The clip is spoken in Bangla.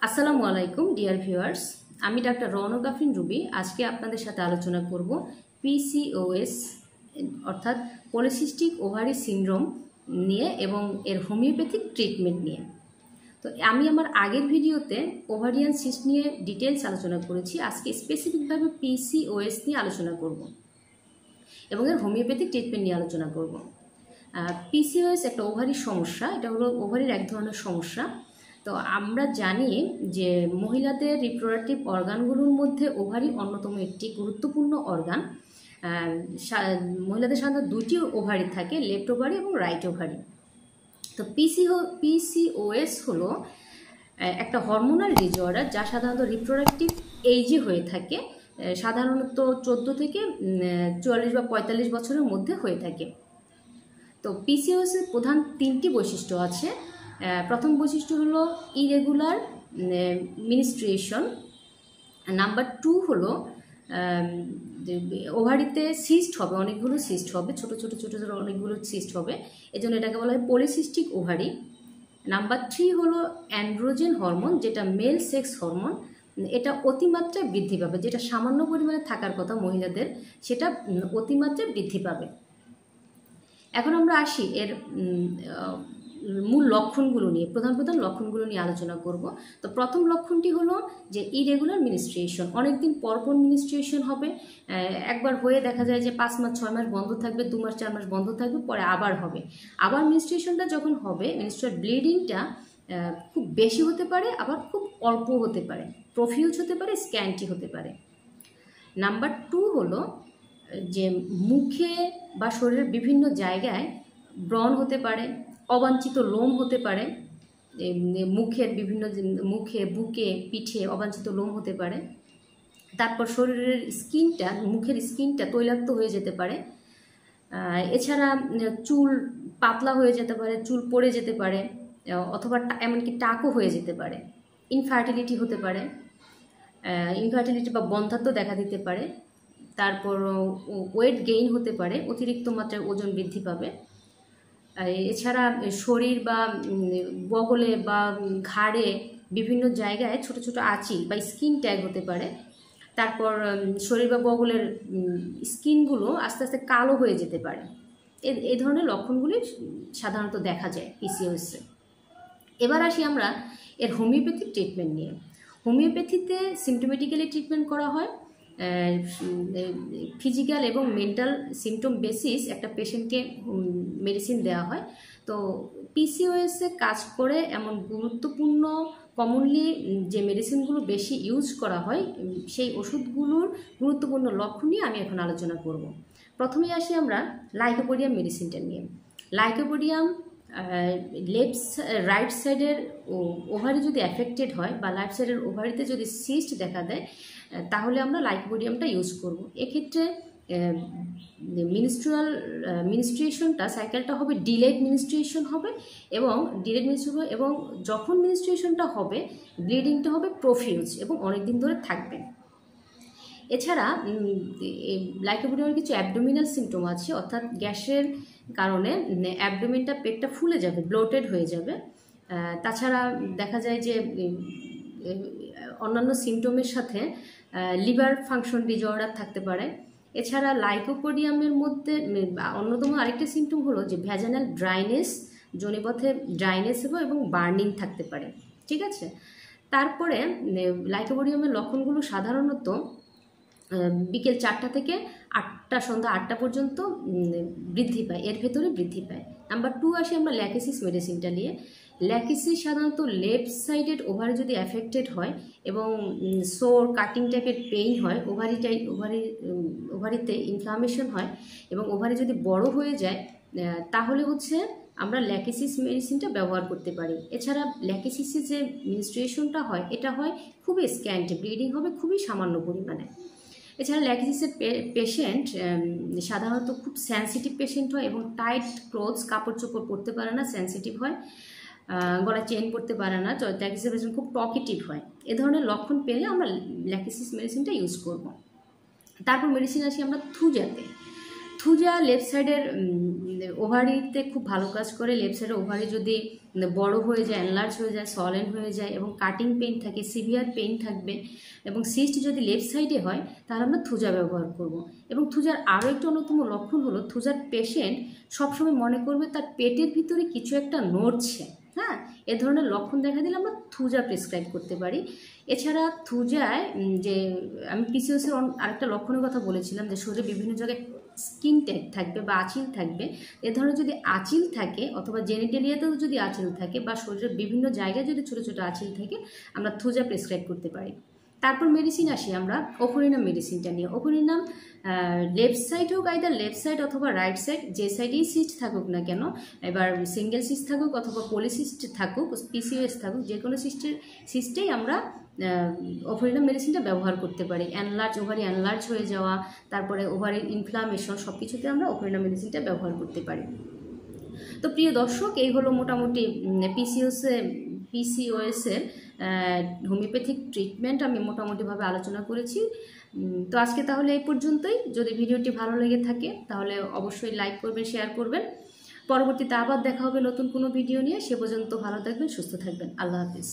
আসসালামু আলাইকুম ডিয়ার ভিউয়ার্স, আমি ডাক্তার রৌনক আফরিন রুবি। আজকে আপনাদের সাথে আলোচনা করব পিসিওএস অর্থাৎ পলিসিস্টিক ওভারি সিনড্রোম নিয়ে এবং এর হোমিওপ্যাথিক ট্রিটমেন্ট নিয়ে। তো আমি আমার আগের ভিডিওতে ওভারিয়ান সিস্ট নিয়ে ডিটেলস আলোচনা করেছি। আজকে স্পেসিফিকভাবে পিসিওএস নিয়ে আলোচনা করব এবং এর হোমিওপ্যাথিক ট্রিটমেন্ট নিয়ে আলোচনা করব। পিসিওএস একটা ওভারির সমস্যা, এটা হলো ওভারির এক ধরনের সমস্যা। তো আমরা জানি যে মহিলাদের রিপ্রোডাক্টিভ অর্গানগুলোর মধ্যে ওভারি অন্যতম একটি গুরুত্বপূর্ণ অর্গান। মহিলাদের সাধারণত দুটি ওভারি থাকে, লেফট ওভারি এবং রাইট ওভারি। তো পিসিওএস হলো একটা হরমোনাল ডিসঅর্ডার যা সাধারণত রিপ্রোডাক্টিভ এইজে হয়ে থাকে, সাধারণত 14 থেকে 44 বা 45 বছরের মধ্যে হয়ে থাকে। তো পিসিওএসের প্রধান তিনটি বৈশিষ্ট্য আছে। প্রথম বৈশিষ্ট্য হলো ইরেগুলার মিনিস্ট্রেশন। নাম্বার 2 হলো ওভারিতে সিস্ট হবে, অনেকগুলো সিস্ট হবে, ছোট ছোট অনেকগুলো সিস্ট হবে, এজন্য এটাকে বলা হয় পলিসিস্টিক ওভারি। নাম্বার 3 হলো অ্যান্ড্রোজেন হরমোন, যেটা মেল সেক্স হরমোন, এটা অতিমাত্রায় বৃদ্ধি পাবে। যেটা সামান্য পরিমাণে থাকার কথা মহিলাদের, সেটা অতিমাত্রায় বৃদ্ধি পাবে। এখন আমরা আসি এর মূল লক্ষণগুলো নিয়ে, প্রধান লক্ষণগুলো নিয়ে আলোচনা করব। তো প্রথম লক্ষণটি হলো যে ইরেগুলার মিনিস্ট্রেশন, অনেকদিন পরপর মিনিস্ট্রেশন হবে। একবার হয়ে দেখা যায় যে 5 মাস 6 মাস বন্ধ থাকবে, 2 মাস 4 মাস বন্ধ থাকবে, পরে আবার হবে। আবার মিনিস্ট্রেশনটা যখন হবে, মিনিস্ট্রাল ব্লিডিংটা খুব বেশি হতে পারে, আবার খুব অল্প হতে পারে, প্রফিউজ হতে পারে, স্ক্যান্টি হতে পারে। নাম্বার 2 হলো যে মুখে বা শরীরের বিভিন্ন জায়গায় ব্রণ হতে পারে, অবাঞ্ছিত লোম হতে পারে, মুখে বুকে পিঠে অবাঞ্ছিত লোম হতে পারে। তারপর শরীরের স্কিনটা, মুখের স্কিনটা তৈলাক্ত হয়ে যেতে পারে। এছাড়া চুল পাতলা হয়ে যেতে পারে, চুল পড়ে যেতে পারে, অথবা এমনকি টাকও হয়ে যেতে পারে। ইনফার্টিলিটি হতে পারে, ইনফার্টিলিটি বা বন্ধ্যাত্ব দেখা দিতে পারে। তারপর ওয়েট গেইন হতে পারে, অতিরিক্ত মাত্রায় ওজন বৃদ্ধি পাবে। এছাড়া শরীর বা বগলে বা ঘাড়ে বিভিন্ন জায়গায় ছোট ছোট আঁচিল বা স্কিন ট্যাগ হতে পারে। তারপর শরীর বা বগলের স্কিনগুলো আস্তে আস্তে কালো হয়ে যেতে পারে। এই ধরনের লক্ষণগুলি সাধারণত দেখা যায় পিসিওএসে। এবার আসি আমরা এর হোমিওপ্যাথিক ট্রিটমেন্ট নিয়ে। হোমিওপ্যাথিতে সিমটোমেটিক্যালি ট্রিটমেন্ট করা হয়। ফিজিক্যাল এবং মেন্টাল সিমটম বেসিস একটা পেশেন্টকে মেডিসিন দেওয়া হয়। তো পিসিওএসে কাজ করে এমন গুরুত্বপূর্ণ কমনলি যে মেডিসিনগুলো বেশি ইউজ করা হয়, সেই ওষুধগুলোর গুরুত্বপূর্ণ লক্ষণ নিয়ে আমি এখন আলোচনা করব। প্রথমে আসি আমরা লাইকোপোডিয়াম মেডিসিনটা নিয়ে। লাইকোপোডিয়াম রাইট সাইডের ওভারি যদি অ্যাফেক্টেড হয় বা লেফট সাইডের ওভারিতে যদি সিস্ট দেখা দেয়, তাহলে আমরা লাইকোপোডিয়ামটা ইউজ করব। এক্ষেত্রে মিনিস্ট্রেশনটা সাইকেলটা হবে ডিলেড মিনিস্ট্রেশন হবে, এবং যখন মিনিস্ট্রেশনটা হবে ব্লিডিংটা হবে প্রফিউজ এবং অনেকদিন ধরে থাকবে। এছাড়া লাইকোপোডিয়ামের কিছু অ্যাবডোমিনাল সিমটম আছে, অর্থাৎ গ্যাসের কারণে অ্যাবডোমেনটা, পেটটা ফুলে যাবে, ব্লোটেড হয়ে যাবে। তাছাড়া দেখা যায় যে অন্যান্য সিমটমের সাথে লিভার ফাংশন ডিসঅর্ডার থাকতে পারে। এছাড়া লাইকোপোডিয়ামের মধ্যে অন্যতম আরেকটা সিমটম হলো যে ভ্যাজানাল ড্রাইনেস, যোনিপথে ড্রাইনেস এবং বার্নিং থাকতে পারে। ঠিক আছে। তারপরে লাইকোপোডিয়ামের লক্ষণগুলো সাধারণত বিকেল 4টা থেকে 8টা, সন্ধ্যা 8টা পর্যন্ত বৃদ্ধি পায়, এর ভেতরে বৃদ্ধি পায়। নাম্বার 2 আসি আমরা ল্যাকিসিস মেডিসিনটা নিয়ে। ল্যাকিসিস সাধারণত লেফট সাইডের ওভারি যদি অ্যাফেক্টেড হয় এবং সোর কাটিং টাইপের পেইন হয়, ওভারিতে ইনফ্লামেশন হয় এবং ওভারি যদি বড় হয়ে যায়, তাহলে আমরা ল্যাকিসিস মেডিসিনটা ব্যবহার করতে পারি। এছাড়া ল্যাকিসিসে যে মিনিস্ট্রেশনটা হয়, এটা হয় খুবই স্ক্যান্টি, ব্লিডিং হবে খুবই সামান্য পরিমাণে। এছাড়া ল্যাকিসিসের পেশেন্ট সাধারণত খুব সেন্সিটিভ পেশেন্ট হয় এবং টাইট ক্লোথস, কাপড় চোপড় পরতে পারে না, সেন্সিটিভ হয়, গলায় চেন পরতে পারে না। ল্যাকিসিস পেশেন্ট খুব টকেটিভ হয়। এ ধরনের লক্ষণ পেলে আমরা ল্যাকিসিস মেডিসিনটা ইউজ করব। তারপর মেডিসিন আসি আমরা থুজাতে। থুজা লেফট সাইডের ওভারিতে খুব ভালো কাজ করে। লেফট সাইডে ওভারি যদি বড় হয়ে যায়, এনলার্জ হয়ে যায়, সলেন হয়ে যায় এবং কাটিং পেইন থাকে, সিভিয়ার পেইন থাকবে এবং সিস্ট যদি লেফট সাইডে হয় তাহলে আমরা থুজা ব্যবহার করব। এবং থুজার আরও একটা অন্যতম লক্ষণ হলো থুজার পেশেন্ট সবসময় মনে করবে তার পেটের ভিতরে কিছু একটা নড়ছে। হ্যাঁ, এ ধরনের লক্ষণ দেখা দিলে আমরা থুজা প্রেসক্রাইব করতে পারি। এছাড়া থুজায় যে আমি পিসিওসের আরেকটা লক্ষণের কথা বলেছিলাম যে শরীরে বিভিন্ন জায়গায় স্কিন ট্যাগ থাকবে বা আঁচিল থাকবে। এ ধরনের যদি আঁচিল থাকে অথবা জেনিটেলিয়াতেও যদি আঁচিল থাকে বা শরীরের বিভিন্ন জায়গায় যদি ছোটো ছোটো আঁচিল থাকে আমরা থুজা প্রেসক্রাইব করতে পারি। তারপর মেডিসিন আসি আমরা ওফোরিনাম মেডিসিনটা নিয়ে। ওফোরিনাম লেফট সাইড হোক, আইদার লেফট সাইড অথবা রাইট সাইড, যে সাইডেই সিস্ট থাকুক না কেন, এবার সিঙ্গেল সিস্ট থাকুক অথবা পলিসিস্ট থাকুক, পিসিওএস থাকুক, যে কোনো সিস্টেই আমরা ওফোরিনাম মেডিসিনটা ব্যবহার করতে পারি। ওভারি অ্যানলার্জ হয়ে যাওয়া, তারপরে ওভারির ইনফ্লামেশন, সব কিছুতে আমরা ওফোরিনাম মেডিসিনটা ব্যবহার করতে পারি। তো প্রিয় দর্শক, এই হলো মোটামুটি পিসিওএসের হোমিওপ্যাথিক ট্রিটমেন্ট আমি মোটামুটিভাবে আলোচনা করেছি। তো আজকে তাহলে এই পর্যন্তই। যদি ভিডিওটি ভালো লেগে থাকে তাহলে অবশ্যই লাইক করবেন, শেয়ার করবেন। পরবর্তীতে আবার দেখা হবে নতুন কোনো ভিডিও নিয়ে। সে পর্যন্ত ভালো থাকবেন, সুস্থ থাকবেন। আল্লাহ হাফিজ।